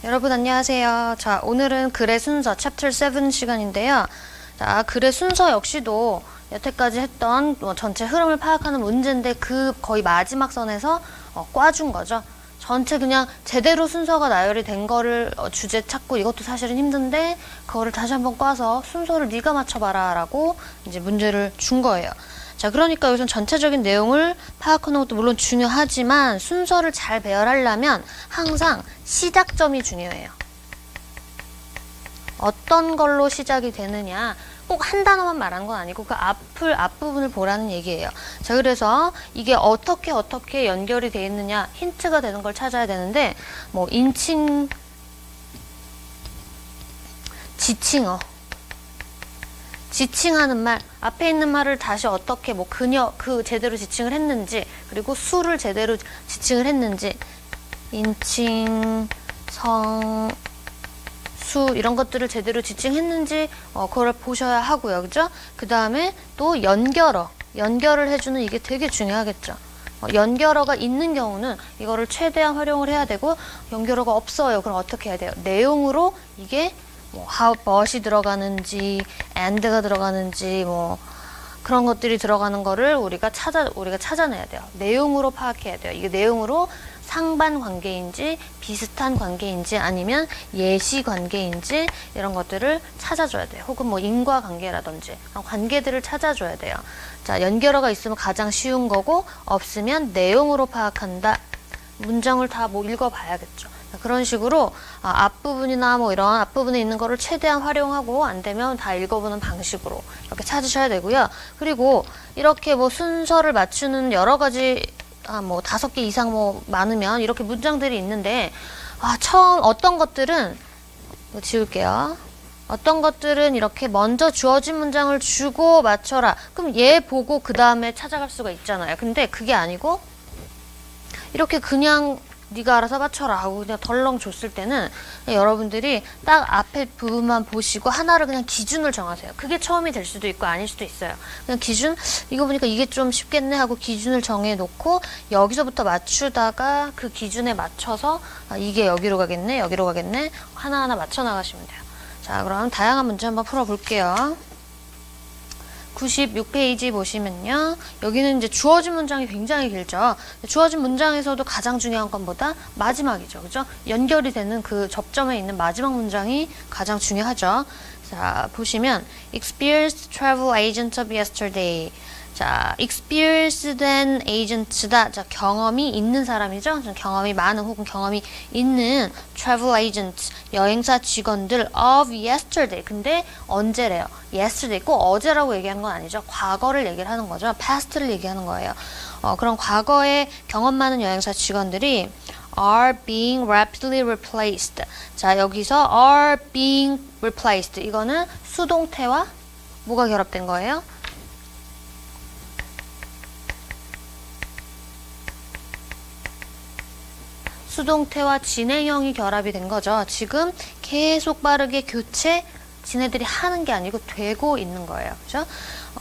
여러분 안녕하세요. 자, 오늘은 글의 순서 챕터 7 시간인데요. 자, 글의 순서 역시도 여태까지 했던 전체 흐름을 파악하는 문제인데 그 거의 마지막 선에서 꽈준 거죠. 전체 그냥 제대로 순서가 나열이 된 거를 주제 찾고 이것도 사실은 힘든데 그거를 다시 한번 꽈서 순서를 네가 맞춰봐라 라고 이제 문제를 준 거예요. 자, 그러니까 여기서 전체적인 내용을 파악하는 것도 물론 중요하지만 순서를 잘 배열하려면 항상 시작점이 중요해요. 어떤 걸로 시작이 되느냐, 꼭 한 단어만 말한 건 아니고 그 앞부분을 보라는 얘기예요. 자, 그래서 이게 어떻게 연결이 되어 있느냐 힌트가 되는 걸 찾아야 되는데 뭐 인칭, 지칭어, 지칭하는 말, 앞에 있는 말을 다시 어떻게 뭐 그녀, 제대로 지칭을 했는지, 그리고 수를 제대로 지칭을 했는지, 인칭, 성, 수 이런 것들을 제대로 지칭했는지 그걸 보셔야 하고요. 그죠? 그 다음에 또 연결을 해주는 이게 되게 중요하겠죠. 연결어가 있는 경우는 이거를 최대한 활용을 해야 되고 연결어가 없어요. 그럼 어떻게 해야 돼요? 내용으로 이게 뭐 how, but이 들어가는지 and가 들어가는지 뭐 그런 것들이 들어가는 거를 우리가 찾아내야 돼요. 내용으로 파악해야 돼요. 이게 내용으로 상반 관계인지 비슷한 관계인지 아니면 예시 관계인지 이런 것들을 찾아줘야 돼요. 혹은 뭐 인과관계라든지 그런 관계들을 찾아줘야 돼요. 자, 연결어가 있으면 가장 쉬운 거고 없으면 내용으로 파악한다. 문장을 다 뭐 읽어봐야겠죠. 그런 식으로 앞부분이나 뭐 이런 앞부분에 있는 거를 최대한 활용하고 안 되면 다 읽어보는 방식으로 이렇게 찾으셔야 되고요. 그리고 이렇게 뭐 순서를 맞추는 여러 가지 뭐 5개 이상 뭐 많으면 이렇게 문장들이 있는데 처음 어떤 것들은 지울게요. 어떤 것들은 이렇게 먼저 주어진 문장을 주고 맞춰라. 그럼 얘 보고 그 다음에 찾아갈 수가 있잖아요. 근데 그게 아니고 이렇게 그냥 네가 알아서 맞춰라 하고 그냥 덜렁 줬을 때는 여러분들이 딱 앞에 부분만 보시고 하나를 그냥 기준을 정하세요. 그게 처음이 될 수도 있고 아닐 수도 있어요. 그냥 기준, 이거 보니까 이게 좀 쉽겠네 하고 기준을 정해놓고 여기서부터 맞추다가 그 기준에 맞춰서 이게 여기로 가겠네 하나하나 맞춰 나가시면 돼요. 자, 그럼 다양한 문제 한번 풀어볼게요. 96페이지 보시면요. 여기는 이제 주어진 문장이 굉장히 길죠. 주어진 문장에서도 가장 중요한 건 뭐다? 마지막이죠. 그죠? 연결이 되는 그 접점에 있는 마지막 문장이 가장 중요하죠. 자, 보시면 experienced travel agent of yesterday. 자, experienced 된 agent다. 자, 경험이 있는 사람이죠. 경험이 많은 혹은 경험이 있는 travel agent, 여행사 직원들 of yesterday. 근데 언제래요? yesterday. 꼭 어제라고 얘기하는 건 아니죠. 과거를 얘기를 하는 거죠. past를 얘기하는 거예요. 그럼 과거에 경험 많은 여행사 직원들이 are being rapidly replaced. 자, 여기서 are being replaced. 이거는 수동태와 뭐가 결합된 거예요? 수동태와 진행형이 결합이 된 거죠. 지금 계속 빠르게 교체, 지네들이 하는 게 아니고 되고 있는 거예요. 그죠?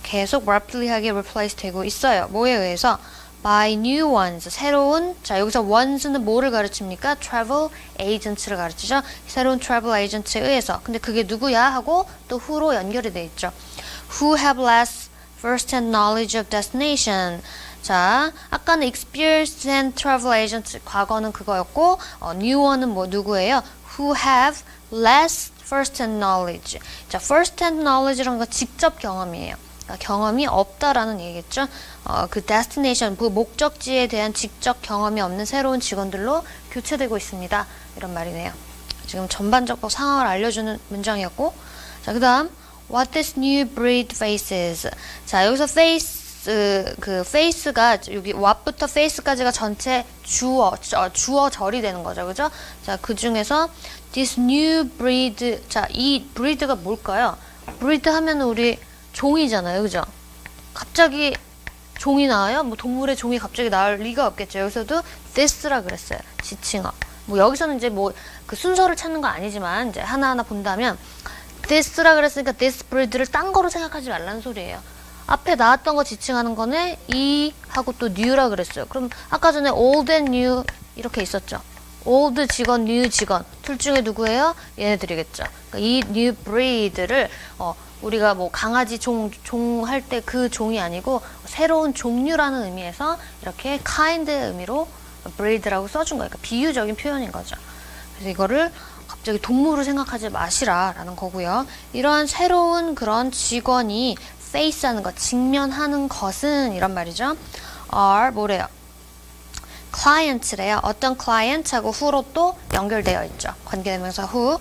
계속 rapidly하게 replace 되고 있어요. 뭐에 의해서? by new ones. 새로운, 자, 여기서 ones는 뭐를 가르칩니까? travel agents를 가르치죠. 새로운 travel agents에 의해서. 근데 그게 누구야? 하고 또 who로 연결이 돼 있죠. who have less first-hand knowledge of destination. 자, 아까는 experienced and travel agents 과거는 그거였고 new one은 뭐 누구예요? who have less first-hand knowledge. 자, first-hand knowledge라는 건 직접 경험이에요. 그러니까 경험이 없다라는 얘기겠죠. 그 destination, 그 목적지에 대한 직접 경험이 없는 새로운 직원들로 교체되고 있습니다. 이런 말이네요. 지금 전반적 상황을 알려주는 문장이었고, 자, 그 다음 what this new breed faces. 자, 여기서 face 그 face가 여기 what부터 face까지가 전체 주어절이 되는 거죠. 그죠? 자, 그 중에서 this new breed. 자, 이 breed가 뭘까요? breed 하면 우리 종이잖아요. 그죠? 갑자기 종이 나와요? 뭐 동물의 종이 갑자기 나올 리가 없겠죠. 여기서도 this라 그랬어요. 지칭어. 뭐 여기서는 이제 뭐 그 순서를 찾는 거 아니지만 이제 하나하나 본다면 this라 그랬으니까 this breed를 딴 거로 생각하지 말라는 소리예요. 앞에 나왔던 거 지칭하는 거네 이 하고 또 new라 그랬어요. 그럼 아까 전에 old and new 이렇게 있었죠. old 직원, new 직원 둘 중에 누구예요? 얘네들이겠죠. 그러니까 이 new breed를 우리가 뭐 강아지 종 할 때 그 종이 아니고 새로운 종류라는 의미에서 이렇게 kind의 의미로 breed라고 써준 거예요. 그러니까 비유적인 표현인 거죠. 그래서 이거를 갑자기 동물을 생각하지 마시라라는 거고요. 이러한 새로운 그런 직원이 face하는 것, 직면하는 것은 이런 말이죠. are 뭐래요? client래요. 어떤 client하고 who로 또 연결되어 있죠. 관계대명사 who.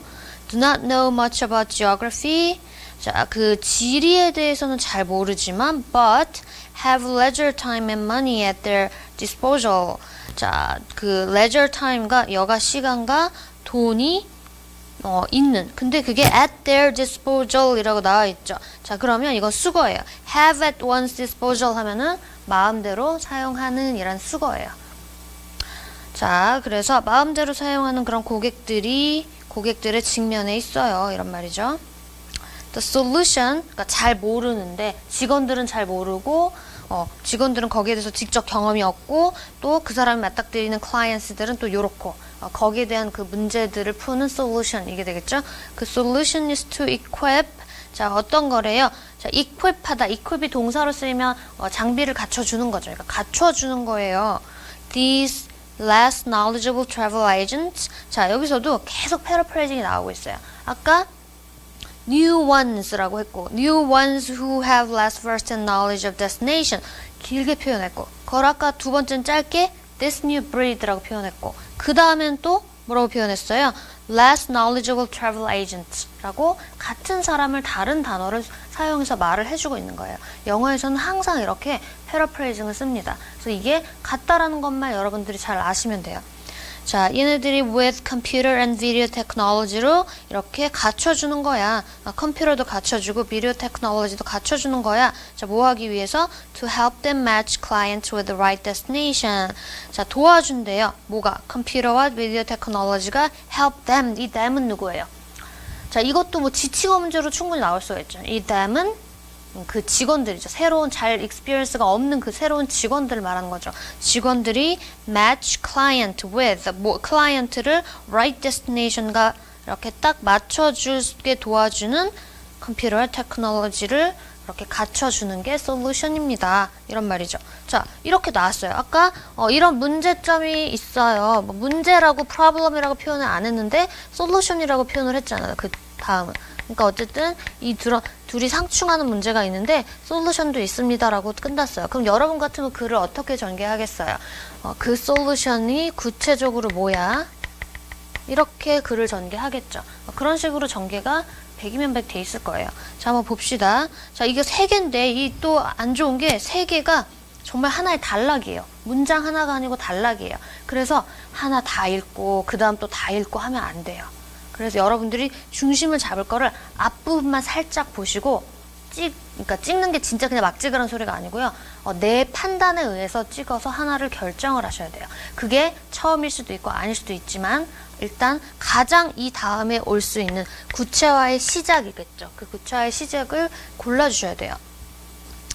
do not know much about geography. 자, 그 지리에 대해서는 잘 모르지만 but have leisure time and money at their disposal. 자, 그 leisure time가 여가 시간과 돈이 있는. 근데 그게 at their disposal 이라고 나와 있죠. 자, 그러면 이건 수거예요. have at one's disposal 하면은 마음대로 사용하는 이란 수거예요. 자, 그래서 마음대로 사용하는 그런 고객들의 직면에 있어요. 이런 말이죠. The solution, 그러니까 잘 모르는데 직원들은 잘 모르고 직원들은 거기에 대해서 직접 경험이 없고 또 그 사람이 맞닥뜨리는 클라이언트들은 또 요렇고 거기에 대한 그 문제들을 푸는 solution 이게 되겠죠. 그 solution is to equip. 자, 어떤 거래요? 자, equip하다. equip이 동사로 쓰이면 장비를 갖춰주는 거죠. 그러니까 갖춰주는 거예요. These less knowledgeable travel agents. 자, 여기서도 계속 paraphrasing이 나오고 있어요. 아까 new ones라고 했고 new ones who have less first-hand knowledge of destination 길게 표현했고 그걸 아까 두 번째는 짧게 this new breed라고 표현했고 그 다음엔 또 뭐라고 표현했어요? less knowledgeable travel agents라고 같은 사람을 다른 단어를 사용해서 말을 해주고 있는 거예요. 영어에서는 항상 이렇게 paraphrasing을 씁니다. 그래서 이게 같다라는 것만 여러분들이 잘 아시면 돼요. 자, 얘네들이 with computer and video technology로 이렇게 갖춰주는 거야. 컴퓨터도 갖춰주고 비디오 테크놀로지도 갖춰주는 거야. 자, 뭐 하기 위해서? To help them match clients with the right destination. 자, 도와준대요. 뭐가? 컴퓨터와 비디오 테크놀로지가 help them. 이 them은 누구예요? 자, 이것도 뭐 지칭어 문제로 충분히 나올 수가 있죠. 이 them은 그 직원들이죠. 새로운 잘 익스피리언스가 없는 그 새로운 직원들을 말하는 거죠. 직원들이 match client with 클라이언트를 right destination과 이렇게 딱 맞춰주게 도와주는 컴퓨터 테크놀로지를 이렇게 갖춰주는 게 솔루션입니다. 이런 말이죠. 자, 이렇게 나왔어요. 아까 이런 문제점이 있어요. 뭐 문제라고 problem이라고 표현을 안 했는데 솔루션이라고 표현을 했잖아요. 그 다음은. 그러니까 어쨌든 이 둘이 상충하는 문제가 있는데 솔루션도 있습니다라고 끝났어요. 그럼 여러분 같으면 글을 어떻게 전개하겠어요? 그 솔루션이 구체적으로 뭐야? 이렇게 글을 전개하겠죠. 그런 식으로 전개가 100이면 100 돼 있을 거예요. 자, 한번 봅시다. 자, 이게 3개인데 이 또 안 좋은 게 3개가 정말 하나의 단락이에요. 문장 하나가 아니고 단락이에요. 그래서 하나 다 읽고 그 다음 또 다 읽고 하면 안 돼요. 그래서 여러분들이 중심을 잡을 거를 앞부분만 살짝 보시고 그러니까 찍는 게 진짜 그냥 막 찍으라는 소리가 아니고요. 내 판단에 의해서 찍어서 하나를 결정을 하셔야 돼요. 그게 처음일 수도 있고 아닐 수도 있지만 일단 가장 이 다음에 올 수 있는 구체화의 시작이겠죠. 그 구체화의 시작을 골라주셔야 돼요.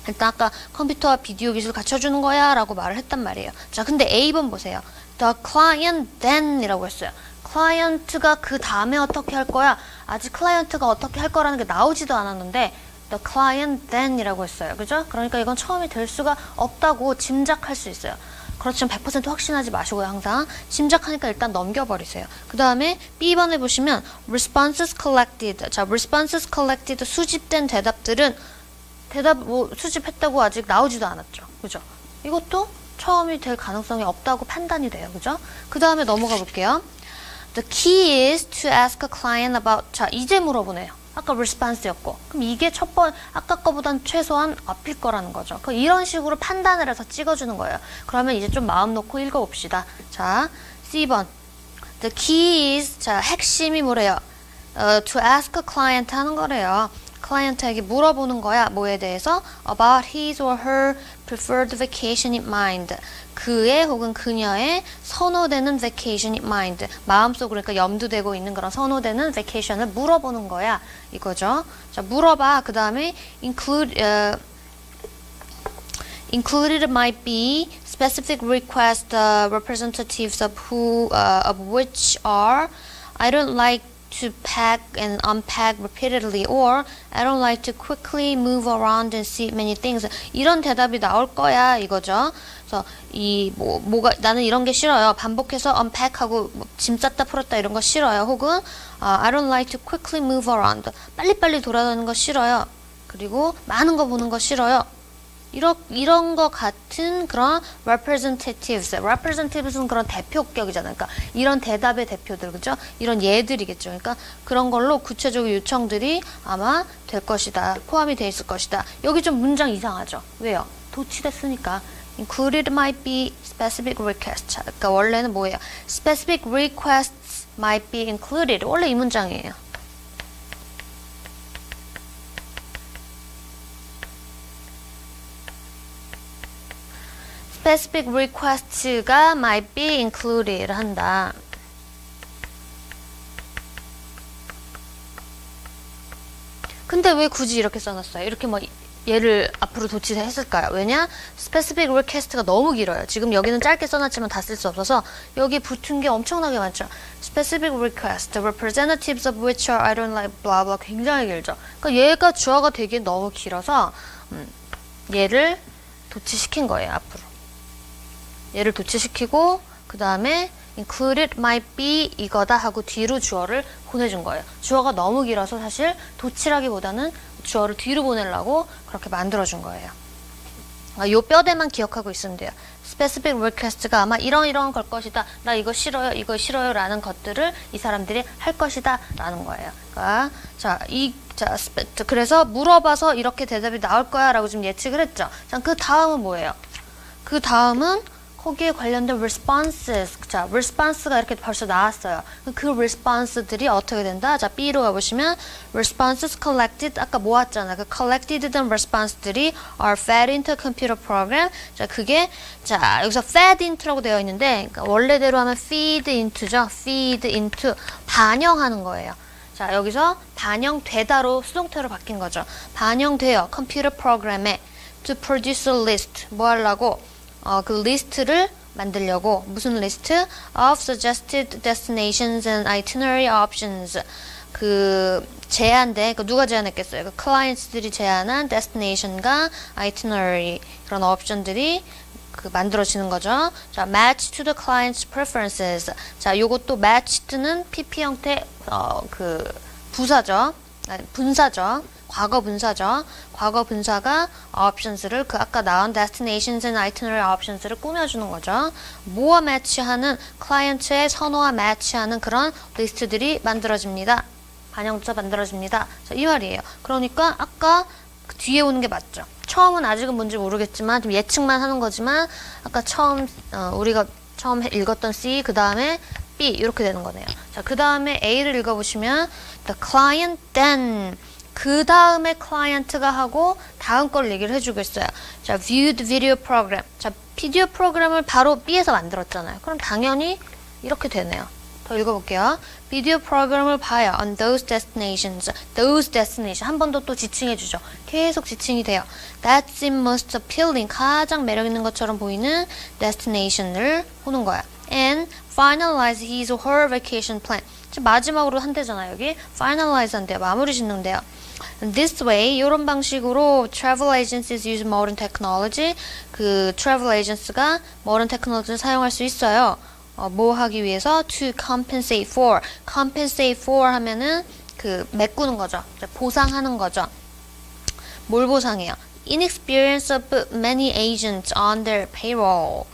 일단 아까 컴퓨터와 비디오 기술 갖춰주는 거야 라고 말을 했단 말이에요. 자, 근데 A번 보세요. The client then 이라고 했어요. 클라이언트가 그 다음에 어떻게 할 거야? 아직 클라이언트가 어떻게 할 거라는 게 나오지도 않았는데 the client then 이라고 했어요. 그죠? 그러니까 이건 처음이 될 수가 없다고 짐작할 수 있어요. 그렇지만 100% 확신하지 마시고요. 항상 짐작하니까 일단 넘겨버리세요. 그 다음에 B번에 보시면 responses collected. 자, responses collected 수집된 대답들은 대답 뭐 수집했다고 아직 나오지도 않았죠. 그죠? 이것도 처음이 될 가능성이 없다고 판단이 돼요. 그죠? 그 다음에 넘어가 볼게요. The key is to ask a client about. 자, 이제 물어보네요. 아까 response였고. 그럼 이게 아까 거보단 최소한 앞일 거라는 거죠. 이런 식으로 판단을 해서 찍어주는 거예요. 그러면 이제 좀 마음 놓고 읽어봅시다. 자, C번. The key is. 자, 핵심이 뭐래요? To ask a client 하는 거래요. 클라이언트에게 물어보는 거야. 뭐에 대해서? About his or her preferred vacation in mind. 그의 혹은 그녀의 선호되는 vacation in mind. 마음속으로 그러니까 염두되고 있는 그런 선호되는 vacation을 물어보는 거야. 이거죠. 자, 물어봐. 그 다음에 included might be specific request representatives of which are I don't like to pack and unpack repeatedly or I don't like to quickly move around and see many things. 이런 대답이 나올 거야 이거죠. 그래서 뭐가 나는 이런 게 싫어요. 반복해서 unpack하고 짐 쌌다 풀었다 이런 거 싫어요. 혹은 I don't like to quickly move around. 빨리빨리 돌아다니는 거 싫어요. 그리고 많은 거 보는 거 싫어요. 이런 거 같은 그런 representatives는 그런 대표격이잖아요. 그러니까 이런 대답의 대표들, 그죠? 이런 예들이겠죠. 그러니까 그런 걸로 구체적인 요청들이 아마 될 것이다. 포함이 돼 있을 것이다. 여기 좀 문장 이상하죠? 왜요? 도치됐으니까. Included might be specific requests. 그러니까 원래는 뭐예요? Specific requests might be included. 원래 이 문장이에요. specific requests가 might be included 한다. 근데 왜 굳이 이렇게 써놨어요? 이렇게 뭐 얘를 앞으로 도치했을까요? 왜냐? specific request가 너무 길어요. 지금 여기는 짧게 써놨지만 다 쓸 수 없어서 여기 붙은 게 엄청나게 많죠. specific request, representatives of which are I don't like blah blah 굉장히 길죠. 그러니까 얘가 주어가 되게 너무 길어서 얘를 도치시킨 거예요. 앞으로. 얘를 도치시키고 그 다음에 included might be 이거다 하고 뒤로 주어를 보내준 거예요. 주어가 너무 길어서 사실 도치라기보다는 주어를 뒤로 보내려고 그렇게 만들어준 거예요. 요 뼈대만 기억하고 있으면 돼요. specific request가 아마 이런 걸 것이다. 나 이거 싫어요 라는 것들을 이 사람들이 할 것이다 라는 거예요. 그러니까 그래서 물어봐서 이렇게 대답이 나올 거야 라고 지금 예측을 했죠. 자, 그 다음은 뭐예요? 그 다음은 거기에 관련된 responses. 자, response가 이렇게 벌써 나왔어요. 그 response들이 어떻게 된다? 자, B로 가보시면 responses collected 아까 모았잖아. 그 collected 된 response들이 are fed into a computer program. 자, 그게 자, 여기서 fed into라고 되어 있는데 그러니까 원래대로 하면 feed into죠. feed into 반영하는 거예요. 자, 여기서 반영되다로 수동태로 바뀐 거죠. 반영돼요. 컴퓨터 프로그램에 to produce a list. 뭐 하려고? 그 리스트를 만들려고. 무슨 리스트? of suggested destinations and itinerary options. 그 제안돼. 그 누가 제안했겠어요? 그 클라이언트들이 제안한 destination과 itinerary 그런 옵션들이 그 만들어지는 거죠. 자, match to the client's preferences. 자, 요것도 matched는 PP 형태 그 부사죠. 분사죠. 과거 분사죠. 과거 분사가 options를 그 아까 나온 destinations and itinerary options를 꾸며주는 거죠. 뭐와 매치하는 클라이언트의 선호와 매치하는 그런 리스트들이 만들어집니다. 반영조차 만들어집니다. 자, 이 말이에요. 그러니까 아까 그 뒤에 오는 게 맞죠. 처음은 아직은 뭔지 모르겠지만 좀 예측만 하는 거지만 아까 우리가 처음 읽었던 C 그 다음에 B 이렇게 되는 거네요. 자, 그 다음에 A를 읽어보시면 the client then 그 다음에 클라이언트가 하고 다음 걸 얘기를 해주겠어요. 자, viewed video program. 자, 비디오 프로그램을 바로 B에서 만들었잖아요. 그럼 당연히 이렇게 되네요. 더 읽어볼게요. 비디오 프로그램을 봐요. on those destinations. those destination. 한 번 더 또 지칭해주죠. 계속 지칭이 돼요. that seem most appealing. 가장 매력 있는 것처럼 보이는 destination을 보는 거야. and finalize his or her vacation plan. 마지막으로 한대잖아요. 여기 finalize 한대요. 마무리 짓는데요. This way, 이런 방식으로 travel agencies use modern technology. 그 travel agency가 modern technology를 사용할 수 있어요. 뭐 하기 위해서? To compensate for. compensate for 하면은 그 메꾸는 거죠. 보상하는 거죠. 뭘 보상해요? Inexperience of many agents on their payroll.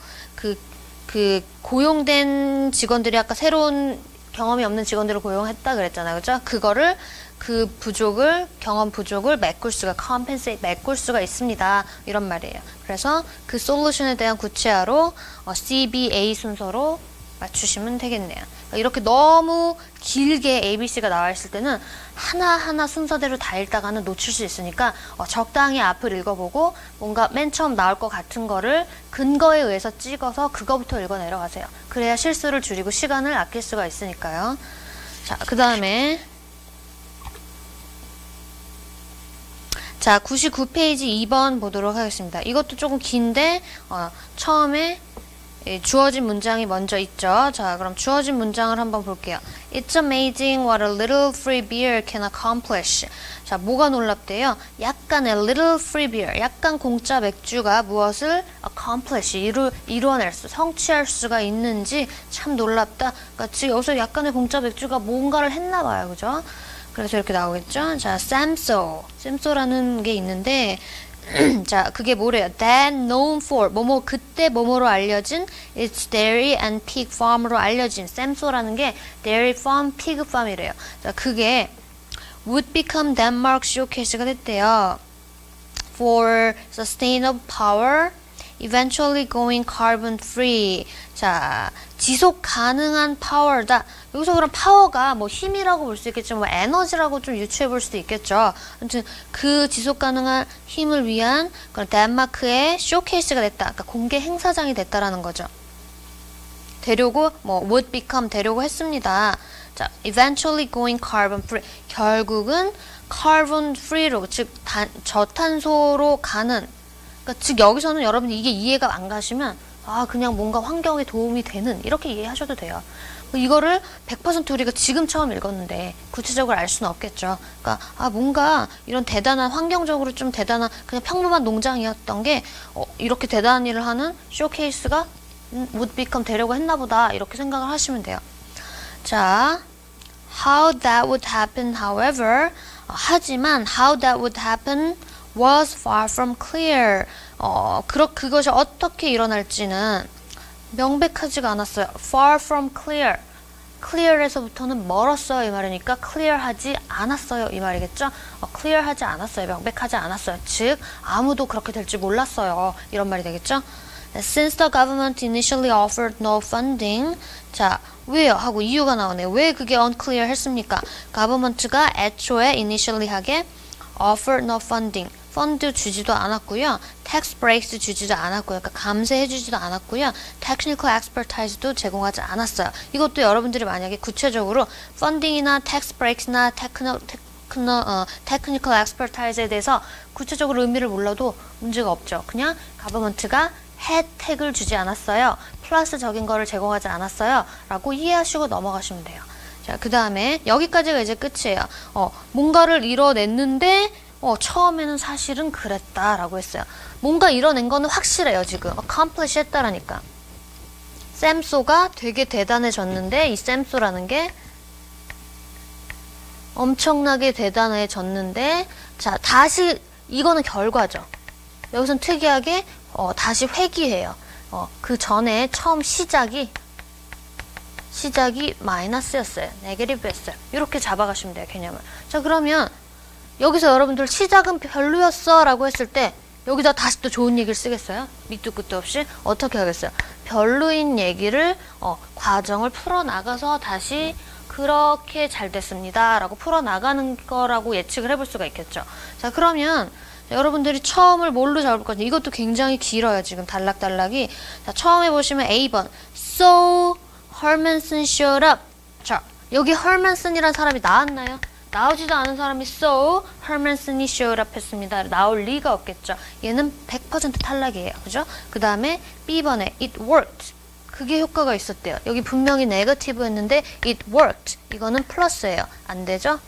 그 고용된 직원들이 아까 새로운 경험이 없는 직원들을 고용했다 그랬잖아요. 그죠? 그거를 그 부족을 경험 부족을 메꿀 수가 compensate 메꿀 수가 있습니다. 이런 말이에요. 그래서 그 솔루션에 대한 구체화로 CBA 순서로 맞추시면 되겠네요. 이렇게 너무 길게 ABC가 나와 있을 때는 하나하나 순서대로 다 읽다가는 놓칠 수 있으니까 적당히 앞을 읽어보고 뭔가 맨 처음 나올 것 같은 거를 근거에 의해서 찍어서 그거부터 읽어 내려가세요. 그래야 실수를 줄이고 시간을 아낄 수가 있으니까요. 자, 그 다음에 자, 99페이지 2번 보도록 하겠습니다. 이것도 조금 긴데 처음에 주어진 문장이 먼저 있죠. 자, 그럼 주어진 문장을 한번 볼게요. It's amazing what a little free beer can accomplish. 자, 뭐가 놀랍대요? 약간의 little free beer, 약간 공짜 맥주가 무엇을 accomplish, 이루어낼 수, 성취할 수가 있는지 참 놀랍다. 그러니까 지금 여기서 약간의 공짜 맥주가 뭔가를 했나 봐요. 그죠? 그래서 이렇게 나오겠죠? 자, 샘소라는 게 있는데 자, 그게 뭐래요? That known for 뭐뭐 그때 뭐뭐로 알려진 its dairy and pig farm으로 알려진 샘소라는 게 dairy farm, pig farm이래요. 자, 그게 would become Denmark showcase가 됐대요. For sustainable power, eventually going carbon free. 자, 지속 가능한 파워다. 여기서 그럼 파워가 뭐 힘이라고 볼 수 있겠지만 뭐 에너지라고 좀 유추해 볼 수도 있겠죠. 아무튼 그 지속 가능한 힘을 위한 그런 덴마크의 쇼케이스가 됐다. 그러니까 공개 행사장이 됐다라는 거죠. 되려고 뭐 would become 되려고 했습니다. 자, eventually going carbon free. 결국은 carbon free로 즉 저탄소로 가는. 그러니까 즉 여기서는 여러분 이게 이해가 안 가시면 그냥 뭔가 환경에 도움이 되는 이렇게 이해하셔도 돼요. 이거를 100% 우리가 지금 처음 읽었는데 구체적으로 알 수는 없겠죠. 그러니까 뭔가 이런 대단한 환경적으로 좀 대단한 그냥 평범한 농장이었던 게 이렇게 대단한 일을 하는 쇼케이스가 would become 되려고 했나 보다 이렇게 생각을 하시면 돼요. 자, how that would happen however 하지만 how that would happen was far from clear. 그것이 어떻게 일어날지는 명백하지가 않았어요. far from clear. clear에서부터는 멀었어요 이 말이니까 clear하지 않았어요 이 말이겠죠. clear하지 않았어요. 명백하지 않았어요. 즉 아무도 그렇게 될지 몰랐어요. 이런 말이 되겠죠. Since the government initially offered no funding. 자, 왜요? 하고 이유가 나오네요. 왜 그게 unclear 했습니까? government가 애초에 initially 하게 offered no funding. 펀드 주지도 않았고요. tax breaks 주지도 않았고요. 그러니까 감세해 주지도 않았고요. technical expertise도 제공하지 않았어요. 이것도 여러분들이 만약에 구체적으로 펀딩이나 tax breaks나 technical expertise에 대해서 구체적으로 의미를 몰라도 문제가 없죠. 그냥 government가 혜택을 주지 않았어요. 플러스적인 거를 제공하지 않았어요. 라고 이해하시고 넘어가시면 돼요. 자, 그 다음에 여기까지가 이제 끝이에요. 뭔가를 이뤄냈는데 처음에는 사실은 그랬다라고 했어요. 뭔가 이뤄낸 거는 확실해요, 지금. accomplish 했다라니까. 샘소가 되게 대단해졌는데, 이 샘소라는 게 엄청나게 대단해졌는데, 자, 다시, 이거는 결과죠. 여기선 특이하게, 다시 회귀해요. 그 전에 처음 시작이 마이너스였어요. 네게티브였어요. 이렇게 잡아가시면 돼요, 개념을. 자, 그러면, 여기서 여러분들 시작은 별로였어 라고 했을 때 여기다 다시 또 좋은 얘기를 쓰겠어요? 밑도 끝도 없이 어떻게 하겠어요? 별로인 얘기를 과정을 풀어나가서 다시 그렇게 잘 됐습니다 라고 풀어나가는 거라고 예측을 해볼 수가 있겠죠. 자, 그러면 여러분들이 처음을 뭘로 잡을 거냐. 이것도 굉장히 길어요. 지금 단락단락이. 자, 처음에 보시면 A번 So Hermanson showed up. 자, 여기 Hermanson이라는 사람이 나왔나요? 나오지도 않은 사람이 So Hermanson이 showed up 했습니다. 나올 리가 없겠죠. 얘는 100% 탈락이에요. 그죠? 그 다음에 B번에 It worked. 그게 효과가 있었대요. 여기 분명히 네거티브였는데 It worked. 이거는 플러스예요. 안 되죠?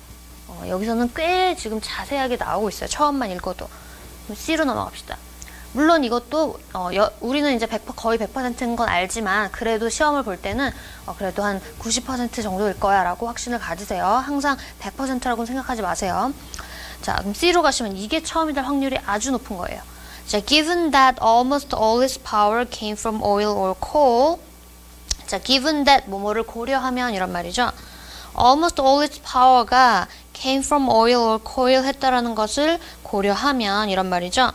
여기서는 꽤 지금 자세하게 나오고 있어요. 처음만 읽어도. C로 넘어갑시다. 물론 이것도 우리는 이제 거의 100%인 건 알지만 그래도 시험을 볼 때는 그래도 한 90% 정도일 거야 라고 확신을 가지세요. 항상 100%라고 생각하지 마세요. 자, 그럼 C로 가시면 이게 처음이 될 확률이 아주 높은 거예요. 자, given that almost all its power came from oil or coal. 자, given that 뭐뭐를 고려하면 이런 말이죠. almost all its power가 came from oil or coal 했다라는 것을 고려하면 이런 말이죠.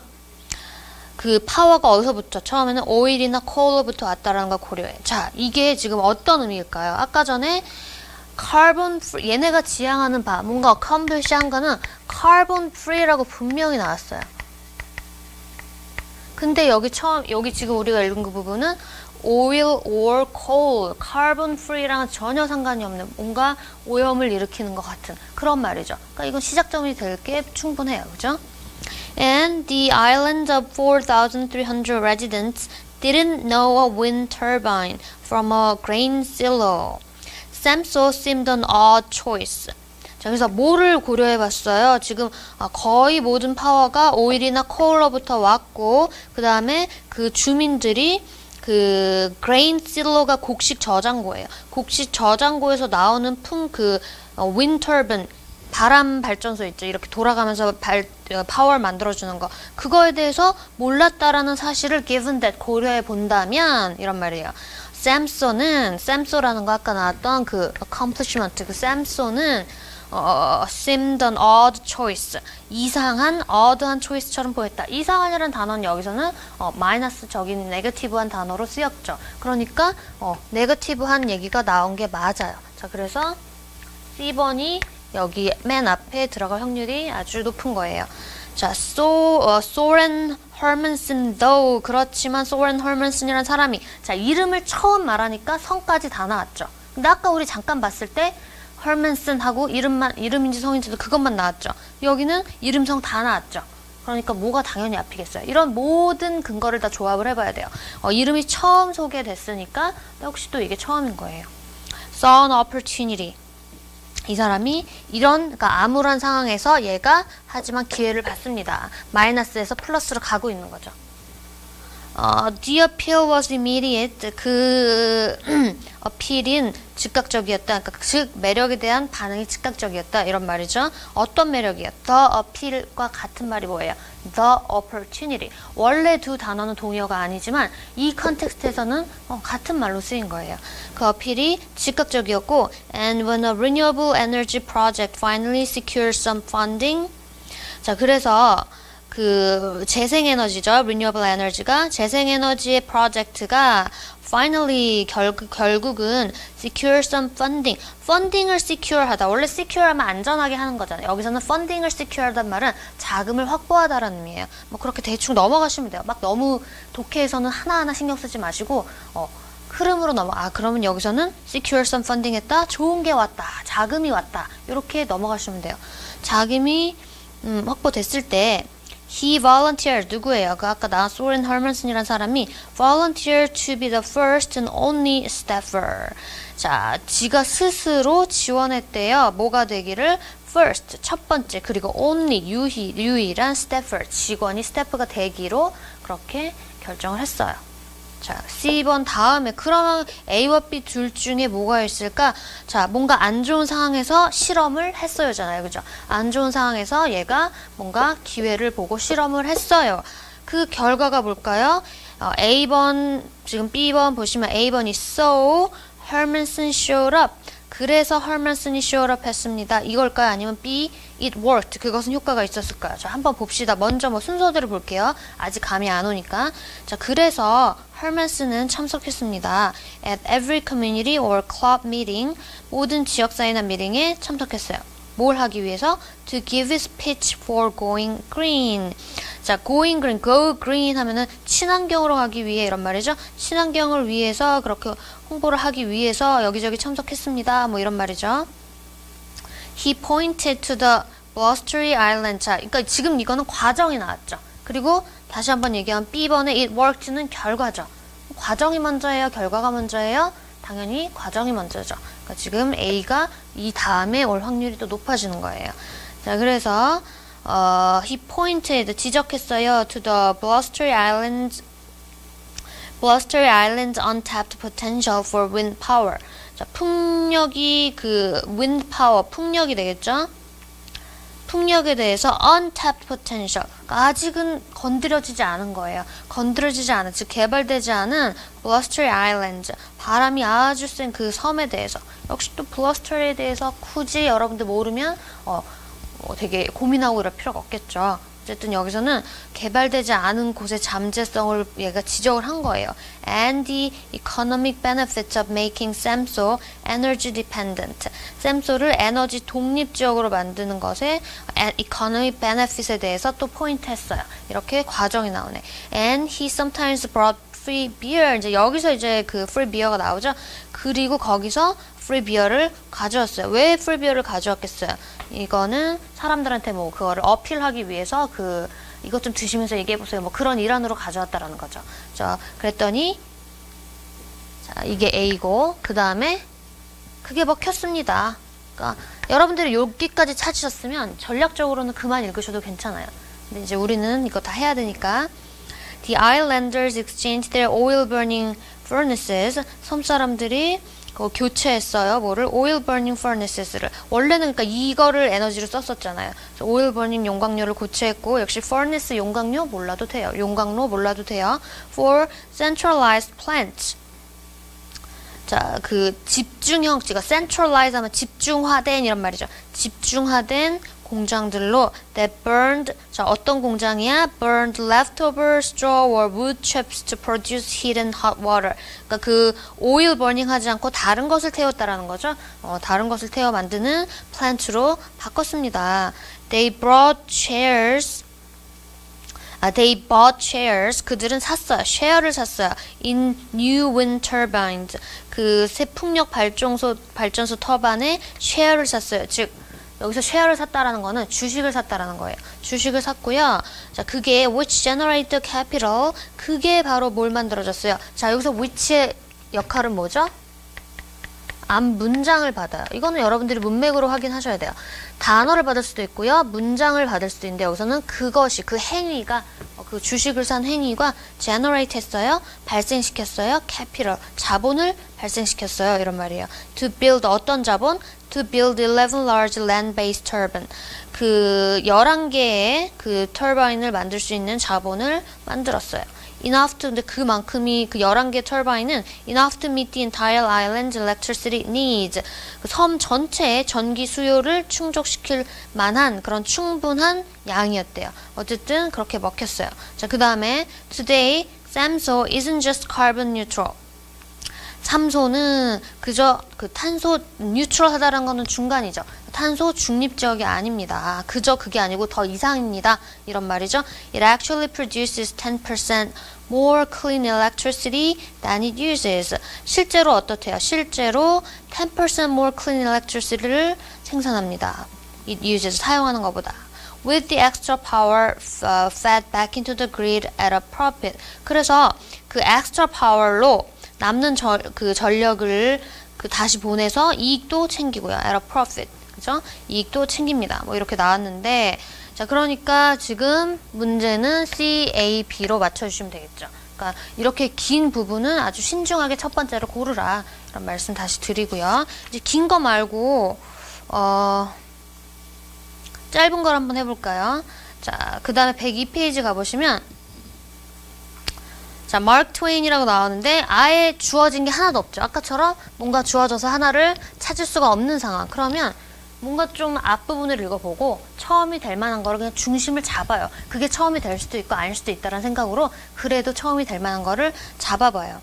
그 파워가 어디서부터? 처음에는 오일이나 콜로부터 왔다라는 걸 고려해. 자, 이게 지금 어떤 의미일까요? 아까 전에 carbon free, 얘네가 지향하는 바, 뭔가 accomplish 한 거는 carbon free라고 분명히 나왔어요. 근데 여기 지금 우리가 읽은 그 부분은 oil or coal, carbon free랑은 전혀 상관이 없는 뭔가 오염을 일으키는 것 같은 그런 말이죠. 그러니까 이건 시작점이 될 게 충분해요. 그죠? And the island of 4,300 residents didn't know a wind turbine from a grain silo. Samso seemed an odd choice. 자, 그래서 뭐를 고려해봤어요? 지금 거의 모든 파워가 오일이나 코얼로부터 왔고, 그 다음에 그 주민들이 그 grain silo가 곡식 저장고예요. 곡식 저장고에서 나오는 wind turbine, 바람 발전소 있죠. 이렇게 돌아가면서 파워를 만들어주는 거. 그거에 대해서 몰랐다라는 사실을 given that 고려해 본다면 이런 말이에요. 샘소라는 거 아까 나왔던 그 accomplishment, 그 샘소는 seemed an odd choice. 이상한, odd한 choice처럼 보였다. 이상한이라는 단어는 여기서는 마이너스적인 네거티브한 단어로 쓰였죠. 그러니까 네거티브한 얘기가 나온 게 맞아요. 자, 그래서 C번이 여기 맨 앞에 들어갈 확률이 아주 높은 거예요. 자, Soren Hermansen though. 그렇지만 Soren Hermansen이라는 사람이, 자, 이름을 처음 말하니까 성까지 다 나왔죠. 근데 아까 우리 잠깐 봤을 때 Hermansen하고 이름인지 성인지도 그것만 나왔죠. 여기는 이름, 성 다 나왔죠. 그러니까 뭐가 당연히 앞이겠어요. 이런 모든 근거를 다 조합을 해봐야 돼요. 이름이 처음 소개됐으니까 역시 또 이게 처음인 거예요. Saw an opportunity. 이 사람이 그러니까 암울한 상황에서 얘가 하지만 기회를 봤습니다. 마이너스에서 플러스로 가고 있는 거죠. The appeal was immediate. 그 어필인 즉각적이었다. 그러니까 즉 매력에 대한 반응이 즉각적이었다. 이런 말이죠. 어떤 매력이요? The appeal과 같은 말이 뭐예요? The opportunity. 원래 두 단어는 동의어가 아니지만 이 컨텍스트에서는 같은 말로 쓰인 거예요. 그 어필이 즉각적이었고, and when a renewable energy project finally secured some funding. 자, 그래서 그 재생에너지죠. Renewable Energy가 재생에너지의 프로젝트가 finally 결국은 secure some funding. funding을 secure 하다. 원래 secure 하면 안전하게 하는 거잖아요. 여기서는 funding을 secure 하단 말은 자금을 확보하다라는 의미예요. 뭐 그렇게 대충 넘어가시면 돼요. 막 너무 독해에서는 하나하나 신경 쓰지 마시고 흐름으로 그러면 여기서는 secure some funding 했다. 좋은 게 왔다. 자금이 왔다. 이렇게 넘어가시면 돼요. 자금이 확보됐을 때 he volunteered. 누구예요? 그 아까 나온 Soren Hermansen이라는 사람이 volunteered to be the first and only staffer. 자, 지가 스스로 지원했대요. 뭐가 되기를? first, 첫 번째, 그리고 only, 유일한 staffer, 직원이 스태프가 되기로 그렇게 결정을 했어요. 자, C번 다음에 그러면 A와 B 둘 중에 뭐가 있을까? 자, 뭔가 안 좋은 상황에서 실험을 했어요잖아요. 그죠? 안 좋은 상황에서 얘가 뭔가 기회를 보고 실험을 했어요. 그 결과가 뭘까요? A번, 지금 B번 보시면 A번이 so Hermansen showed up. 그래서 Hermansen이 showed up 했습니다. 이걸까요? 아니면 B, it worked. 그것은 효과가 있었을까요? 자, 한번 봅시다. 먼저 순서대로 볼게요. 아직 감이 안 오니까. 자, 그래서 Hermansen은 참석했습니다. At every community or club meeting. 모든 지역사회나 미팅에 참석했어요. 뭘 하기 위해서? To give his pitch for going green. 자, going green, go green 하면은 친환경으로 가기 위해 이런 말이죠. 친환경을 위해서 그렇게 홍보를 하기 위해서 여기저기 참석했습니다. 뭐 이런 말이죠. He pointed to the blustery island. 자, 그러니까 지금 이거는 과정이 나왔죠. 그리고 다시 한번 얘기하면 B번의 it worked는 결과죠. 과정이 먼저예요? 결과가 먼저예요? 당연히 과정이 먼저죠. 그러니까 지금 A가 이 다음에 올 확률이 또 높아지는 거예요. 자, 그래서 he pointed, 지적했어요. to the blustery island's untapped potential for wind power. 자, 풍력이 wind power, 풍력이 되겠죠? 풍력에 대해서 untapped potential, 아직은 건드려지지 않은 거예요. 건드려지지 않은, 즉 개발되지 않은 blustery islands, 바람이 아주 센 그 섬에 대해서. 역시 또 blustery에 대해서 굳이 여러분들 모르면 되게 고민하고 이럴 필요가 없겠죠. 어쨌든 여기서는 개발되지 않은 곳의 잠재성을 얘가 지적을 한 거예요. And the economic benefits of making SEMSO energy dependent. 샘소를 에너지 독립 지역으로 만드는 것에 economic benefits에 대해서 또 포인트 했어요. 이렇게 과정이 나오네. And he sometimes brought free beer. 이제 여기서 이제 그 free beer가 나오죠. 그리고 거기서 free beer를 가져왔어요. 왜 free beer를 가져왔겠어요? 이거는 사람들한테 그거를 어필하기 위해서 이것 좀 드시면서 얘기해보세요. 뭐 그런 일환으로 가져왔다라는 거죠. 자, 그랬더니 자, 이게 A고 그 다음에 그게 먹혔습니다. 그러니까 여러분들이 여기까지 찾으셨으면 전략적으로는 그만 읽으셔도 괜찮아요. 근데 이제 우리는 이거 다 해야 되니까 The islanders exchanged their oil burning furnaces. 섬 사람들이 교체했어요. 뭐를? oil burning furnaces를. 원래는 그러니까 이거를 에너지로 썼었잖아요. 그래서 oil burning 용광로를 교체했고 역시 furnace 용광로 몰라도 돼요. 용광로 몰라도 돼요. For centralized plants. 자, 그 집중형, 제가 centralize 하면 집중화된 이런 말이죠. 집중화된 공장들로 that burned, 자, 어떤 공장이야? burned leftover straw or wood chips to produce heat and hot water. 그러니까 그 oil burning 하지 않고 다른 것을 태웠다라는 거죠. 다른 것을 태워 만드는 plant로 바꿨습니다. They brought chairs. They bought shares. 그들은 샀어요. 쉐어를 샀어요. In new wind turbines. 그 새 풍력 발전소 터반에 쉐어를 샀어요. 즉 여기서 쉐어를 샀다라는 거는 주식을 샀다라는 거예요. 주식을 샀고요. 자, 그게 which generate capital. 그게 바로 뭘 만들어졌어요. 자, 여기서 which의 역할은 뭐죠? 앞 문장을 받아요. 이거는 여러분들이 문맥으로 확인하셔야 돼요. 단어를 받을 수도 있고요. 문장을 받을 수도 있는데 여기서는 그것이, 그 행위가, 그 주식을 산 행위가 generate 했어요. 발생시켰어요. capital, 자본을 발생시켰어요. 이런 말이에요. To build 어떤 자본? To build 11 large land-based turbine. 그 11개의 그 터바인을 만들 수 있는 자본을 만들었어요. enough to, 근데 그만큼이 그 11개 터바인은 enough to meet the entire island's electricity needs. 그 섬 전체의 전기 수요를 충족시킬 만한 그런 충분한 양이었대요. 어쨌든 그렇게 먹혔어요. 자, 그 다음에 today Samso isn't just carbon neutral. 삼소는 그저 그 탄소 뉴트럴하다라는 거는 중간이죠. 탄소 중립적이 아닙니다. 그저 그게 아니고 더 이상입니다. 이런 말이죠. It actually produces 10% more clean electricity than it uses. 실제로 어떻대요? 실제로 10% more clean electricity를 생산합니다. It uses, 사용하는 것보다. With the extra power fed back into the grid at a profit. 그래서 그 extra power로 남는 그 전력을 그 다시 보내서 이익도 챙기고요. at a profit. 그죠? 이익도 챙깁니다. 뭐 이렇게 나왔는데, 자, 그러니까 지금 문제는 C, A, B로 맞춰주시면 되겠죠. 그러니까 이렇게 긴 부분은 아주 신중하게 첫 번째로 고르라. 이런 말씀 다시 드리고요. 이제 긴 거 말고, 짧은 걸 한번 해볼까요? 자, 그 다음에 102페이지 가보시면, 자, 마크 트웨인이라고 나오는데 아예 주어진 게 하나도 없죠. 아까처럼 뭔가 주어져서 하나를 찾을 수가 없는 상황. 그러면 뭔가 좀 앞부분을 읽어보고 처음이 될 만한 거를 그냥 중심을 잡아요. 그게 처음이 될 수도 있고 아닐 수도 있다는 생각으로 그래도 처음이 될 만한 거를 잡아봐요.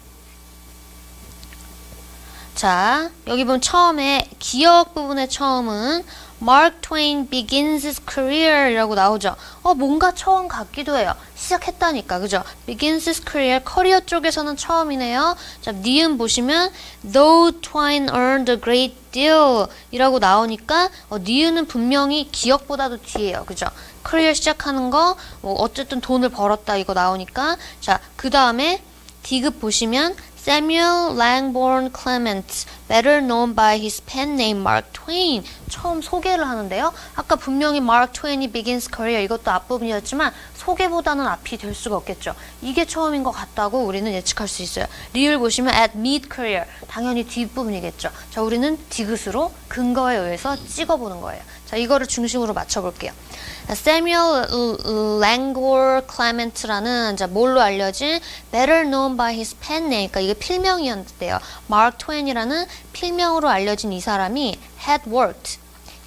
자, 여기 보면 처음에 기억 부분의 처음은 Mark Twain begins his career 이라고 나오죠. 뭔가 처음 같기도 해요. 시작했다니까, 그죠? begins his career, 커리어 쪽에서는 처음이네요. 자, 니은 보시면 though Twain earned a great deal 이라고 나오니까 니은은 분명히 기억보다도 뒤에요. 그죠? 커리어 시작하는 거, 어쨌든 돈을 벌었다 이거 나오니까. 자, 그 다음에 디귿 보시면 Samuel Langborn Clement, better known by his pen name Mark Twain. 처음 소개를 하는데요. 아까 분명히 Mark Twain이 begins career 이것도 앞부분이었지만 소개보다는 앞이 될 수가 없겠죠. 이게 처음인 것 같다고 우리는 예측할 수 있어요. 리을 보시면 at mid career, 당연히 뒷부분이겠죠. 자, 우리는 디귿으로 근거에 의해서 찍어보는 거예요. 자, 이거를 중심으로 맞춰볼게요. Samuel Langor Clement라는 자, 뭘로 알려진 better known by his pen name, 그러니까 이게 필명이었는데요. Mark Twain이라는 필명으로 알려진 이 사람이 had worked,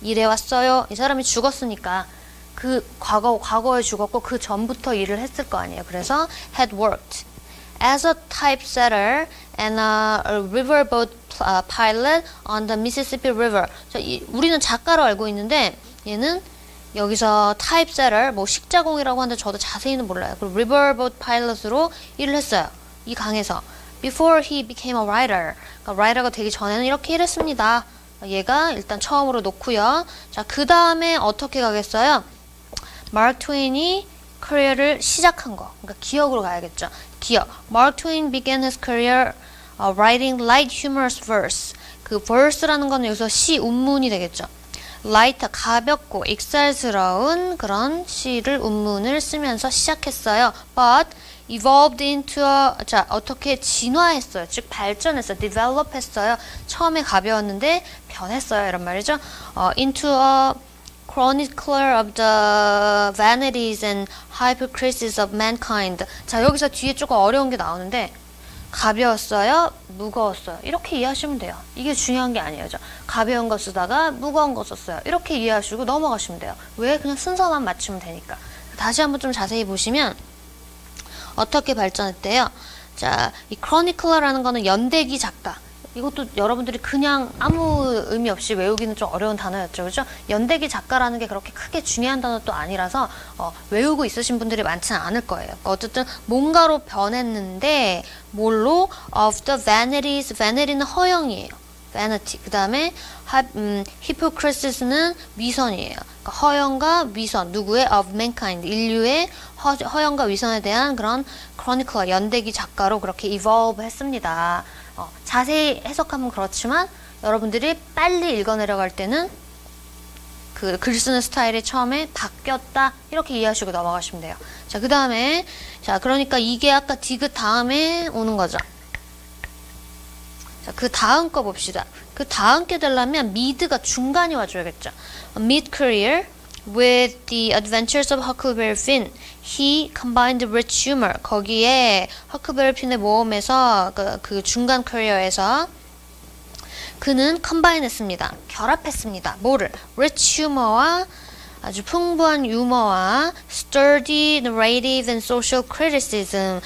일해왔어요. 이 사람이 죽었으니까 그 과거에 죽었고 그 전부터 일을 했을 거 아니에요. 그래서 had worked as a typesetter and a riverboat pilot on the Mississippi River. 자, 우리는 작가로 알고 있는데 얘는 여기서 타입세터, 뭐 식자공이라고 하는데 저도 자세히는 몰라요. 그리고 riverboat pilot으로 일을 했어요. 이 강에서. Before he became a writer. 그러니까 writer가 되기 전에는 이렇게 일했습니다. 얘가 일단 처음으로 놓고요. 자, 그 다음에 어떻게 가겠어요? 마크 트웨인이 career를 시작한 거. 그러니까 기억으로 가야겠죠. 기억. Mark Twain began his career writing light humorous verse. 그 verse라는 거는 여기서 시 운문이 되겠죠. light 가볍고 익살스러운 그런 시를 운문을 쓰면서 시작했어요. But evolved into 자 어떻게 진화했어요. 즉 발전했어요. develop 했어요. 처음에 가벼웠는데 변했어요. 이런 말이죠. into a chronicler of the vanities and hypocrisies of mankind. 자 여기서 뒤에 조금 어려운 게 나오는데 가벼웠어요? 무거웠어요? 이렇게 이해하시면 돼요. 이게 중요한 게 아니에요. 가벼운 거 쓰다가 무거운 거 썼어요. 이렇게 이해하시고 넘어가시면 돼요. 왜? 그냥 순서만 맞추면 되니까. 다시 한번 좀 자세히 보시면 어떻게 발전했대요? 자, 이 크로니클러라는 거는 연대기 작가. 이것도 여러분들이 그냥 아무 의미 없이 외우기는 좀 어려운 단어였죠. 그죠? 연대기 작가라는 게 그렇게 크게 중요한 단어도 아니라서 외우고 있으신 분들이 많지는 않을 거예요. 어쨌든 뭔가로 변했는데 뭘로? Of the vanities. vanity는 허영이에요. vanity. 그 다음에 hypocrisies는 위선이에요. 그러니까 허영과 위선. 누구의? of mankind. 인류의 허영과 위선에 대한 그런 크로니클러, 연대기 작가로 그렇게 evolve 했습니다. 자세히 해석하면 그렇지만 여러분들이 빨리 읽어내려갈 때는 그 글 쓰는 스타일이 처음에 바뀌었다 이렇게 이해하시고 넘어가시면 돼요. 자, 그 다음에 자 그러니까 이게 아까 디귿 다음에 오는 거죠. 자, 그 다음 거 봅시다. 그 다음 게 되려면 mid가 중간이 와줘야겠죠. Mid career with the adventures of Huckleberry Finn, he combined rich humor. 거기에 허클베리 핀의 모험에서 그 중간 커리어에서 그는 컴바인했습니다. 결합했습니다. 뭐를? rich humor와 아주 풍부한 유머와 sturdy narrative and social criticism,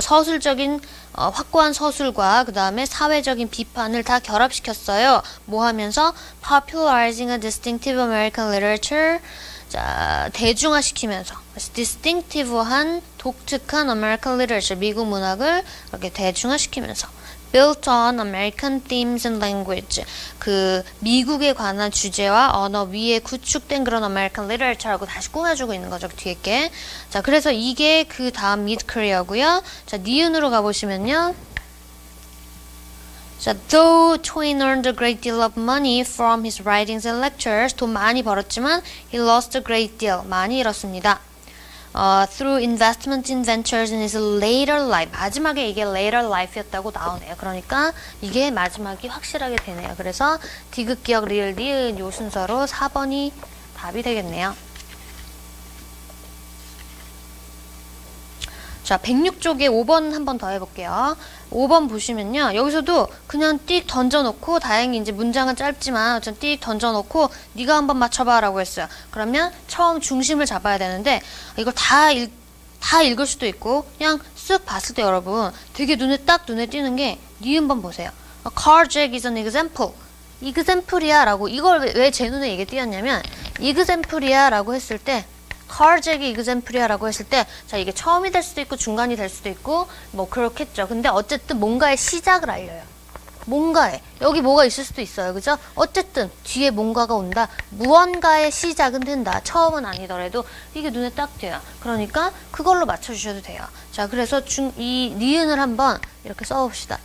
서술적인 확고한 서술과 그 다음에 사회적인 비판을 다 결합시켰어요. 뭐 하면서 popularizing a distinctive American literature. 자, 대중화시키면서 distinctive한 독특한 American literature, 미국 문학을 이렇게 대중화시키면서 built on American themes and language. 그 미국에 관한 주제와 언어 위에 구축된 그런 American literature라고 다시 꾸며주고 있는 거죠. 뒤에 게. 자, 그래서 이게 그 다음 mid career고요. 자, 니은으로 가보시면요. 자, though Twain earned a great deal of money from his writings and lectures, 돈 많이 벌었지만 he lost a great deal, 많이 잃었습니다. Through investment in ventures in his later life. 마지막에 이게 later life였다고 나오네요. 그러니까 이게 마지막이 확실하게 되네요. 그래서 디귿, 기역, 리을, 니은 요 순서로 4번이 답이 되겠네요. 자, 106쪽에 5번 한 번 더 해볼게요. 5번 보시면요. 여기서도 그냥 띡 던져놓고, 다행히 이제 문장은 짧지만 어쨌든 띡 던져놓고 네가 한번 맞춰봐 라고 했어요. 그러면 처음 중심을 잡아야 되는데 이걸 다 읽을 수도 있고 그냥 쓱 봤을 때 여러분 되게 눈에 띄는 게 니은번 보세요. A carjack is an example. example이야 라고, 이걸 왜 제 눈에 이게 띄었냐면 example이야 라고 했을 때 carjack이 example이야 라고 했을 때, 자, 이게 처음이 될 수도 있고 중간이 될 수도 있고 뭐 그렇겠죠. 근데 어쨌든 뭔가의 시작을 알려요. 뭔가에 여기 뭐가 있을 수도 있어요. 그죠? 어쨌든 뒤에 뭔가가 온다. 무언가의 시작은 된다. 처음은 아니더라도 이게 눈에 딱 띄어요. 그러니까 그걸로 맞춰주셔도 돼요. 자, 그래서 이 니은을 한번 이렇게 써봅시다.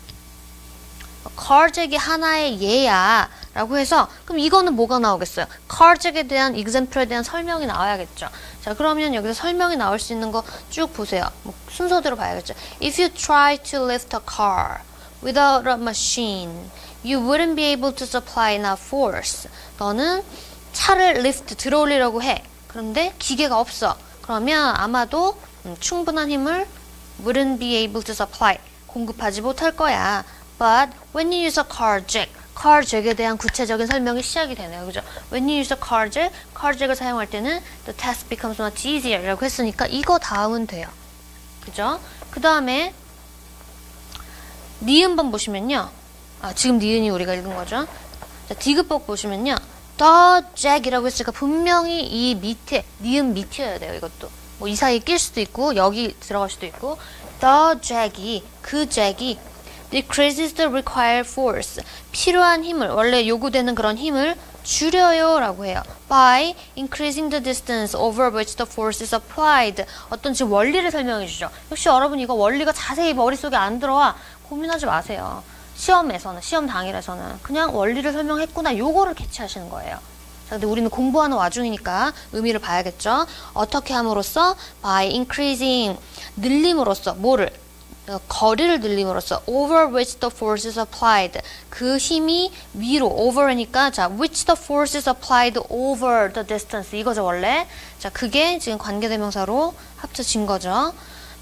carjack이 하나의 예야 라고 해서 그럼 이거는 뭐가 나오겠어요? carjack에 대한 example에 대한 설명이 나와야겠죠. 자, 그러면 여기서 설명이 나올 수 있는 거 쭉 보세요. 뭐 순서대로 봐야겠죠. If you try to lift a car without a machine, you wouldn't be able to supply enough force. 너는 차를 lift, 들어올리려고 해. 그런데 기계가 없어. 그러면 아마도 충분한 힘을 wouldn't be able to supply, 공급하지 못할 거야. But when you use a carjack, carjack에 대한 구체적인 설명이 시작이 되네요. 그죠? When you use a carjack, carjack을 사용할 때는 the task becomes much easier 라고 했으니까 이거 다음은 돼요. 그죠? 그 다음에 니은번 보시면요. 지금 니은이 우리가 읽은 거죠. 자, 디귿복 보시면요. the jack이라고 했으니까 분명히 이 밑에, 니은 밑이어야 돼요. 이것도. 뭐 이 사이에 낄 수도 있고 여기 들어갈 수도 있고, the jack이, 그 jack이 decreases the required force. 필요한 힘을, 원래 요구되는 그런 힘을 줄여요 라고 해요. By increasing the distance over which the force is applied. 어떤 지금 원리를 설명해 주죠. 역시 여러분 이거 원리가 자세히 머릿속에 안 들어와 고민하지 마세요. 시험에서는, 시험 당일에서는 그냥 원리를 설명했구나 요거를 캐치하시는 거예요. 자, 근데 우리는 공부하는 와중이니까 의미를 봐야겠죠. 어떻게 함으로써? By increasing, 늘림으로써 뭐를? 거리를 늘림으로써 over which the force is applied. 그 힘이 위로 over니까 자 which the force is applied over the distance 이거죠 원래. 자 그게 지금 관계대명사로 합쳐진 거죠.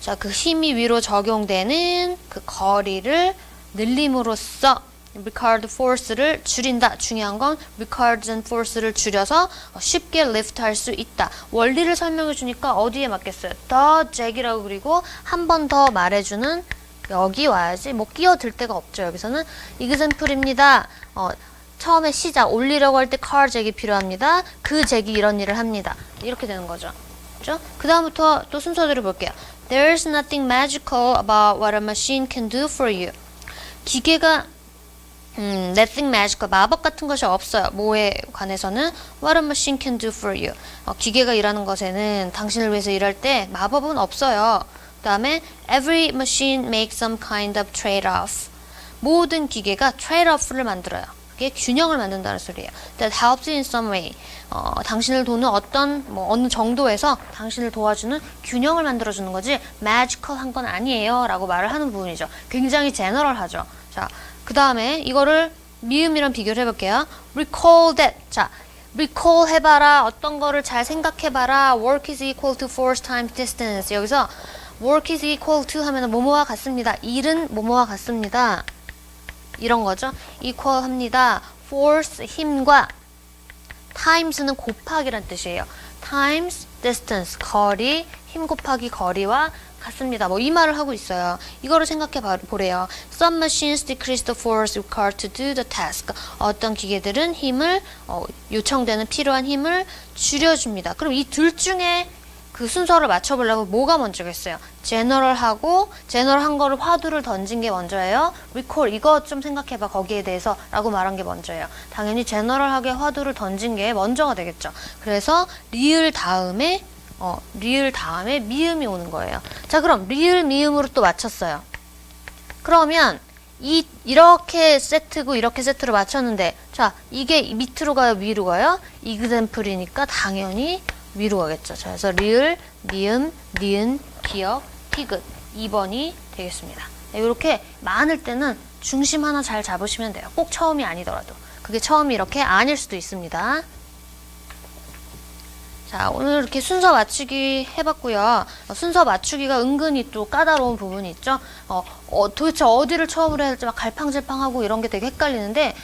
자 그 힘이 위로 적용되는 그 거리를 늘림으로써 required force를 줄인다. 중요한 건 required force를 줄여서 쉽게 lift 할 수 있다. 원리를 설명해 주니까 어디에 맞겠어요? the jack이라고 그리고 한 번 더 말해주는 여기 와야지. 뭐 끼어들 데가 없죠. 여기서는 example입니다. 처음에 시작 올리려고 할 때 car jack이 필요합니다. 그 jack이 이런 일을 합니다. 이렇게 되는 거죠. 그죠? 그 다음부터 또 순서대로 볼게요. There's nothing magical about what a machine can do for you. 기계가 nothing magical, 마법 같은 것이 없어요. 뭐에 관해서는 what a machine can do for you. 기계가 일하는 것에는 당신을 위해서 일할 때 마법은 없어요. 그 다음에 every machine makes some kind of trade-off. 모든 기계가 trade-off를 만들어요. 그게 균형을 만든다는 소리예요. That helps in some way. 당신을 도는 어떤 어느 정도에서 당신을 도와주는 균형을 만들어주는 거지 magical한 건 아니에요 라고 말을 하는 부분이죠. 굉장히 제너럴하죠. 자, 그 다음에 이거를 미음이랑 비교를 해볼게요. recall that. 자, recall 해봐라. 어떤 거를 잘 생각해봐라. work is equal to force times distance. 여기서 work is equal to 하면 뭐뭐와 같습니다. 일은 뭐뭐와 같습니다. 이런 거죠. equal 합니다. force, 힘과 times는 곱하기란 뜻이에요. times, distance, 거리, 힘 곱하기 거리와 같습니다. 뭐 이 말을 하고 있어요. 이거를 생각해 보래요. Some machines decrease the force required to do the task. 어떤 기계들은 힘을 요청되는 필요한 힘을 줄여줍니다. 그럼 이 둘 중에 그 순서를 맞춰보려면 뭐가 먼저겠어요? 제너럴한 거를 화두를 던진 게 먼저예요. recall 이거 좀 생각해봐 거기에 대해서 라고 말한 게 먼저예요. 당연히 제너럴하게 화두를 던진 게 먼저가 되겠죠. 그래서 리을 다음에 미음이 오는 거예요. 자 그럼 리을 미음으로 또 맞췄어요. 그러면 이렇게 세트고 이렇게 세트로 맞췄는데 자 이게 밑으로 가요 위로 가요? example이니까 당연히 위로 가겠죠. 자, 그래서 리을, 미음, 니은, 기역, 티귿 2번이 되겠습니다. 이렇게 많을 때는 중심 하나 잘 잡으시면 돼요. 꼭 처음이 아니더라도. 그게 처음이 이렇게 아닐 수도 있습니다. 자, 오늘 이렇게 순서 맞추기 해봤고요. 순서 맞추기가 은근히 또 까다로운 부분이 있죠. 도대체 어디를 처음으로 해야 될지 막 갈팡질팡하고 이런 게 되게 헷갈리는데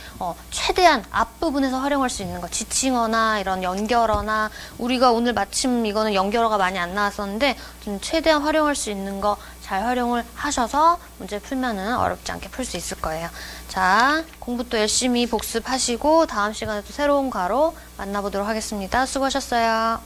최대한 앞부분에서 활용할 수 있는 거 지칭어나 이런 연결어나 우리가 오늘 마침 이거는 연결어가 많이 안 나왔었는데 좀 최대한 활용할 수 있는 거 잘 활용을 하셔서 문제 풀면은 어렵지 않게 풀 수 있을 거예요. 자, 공부 또 열심히 복습하시고 다음 시간에 또 새로운 과로 만나보도록 하겠습니다. 수고하셨어요.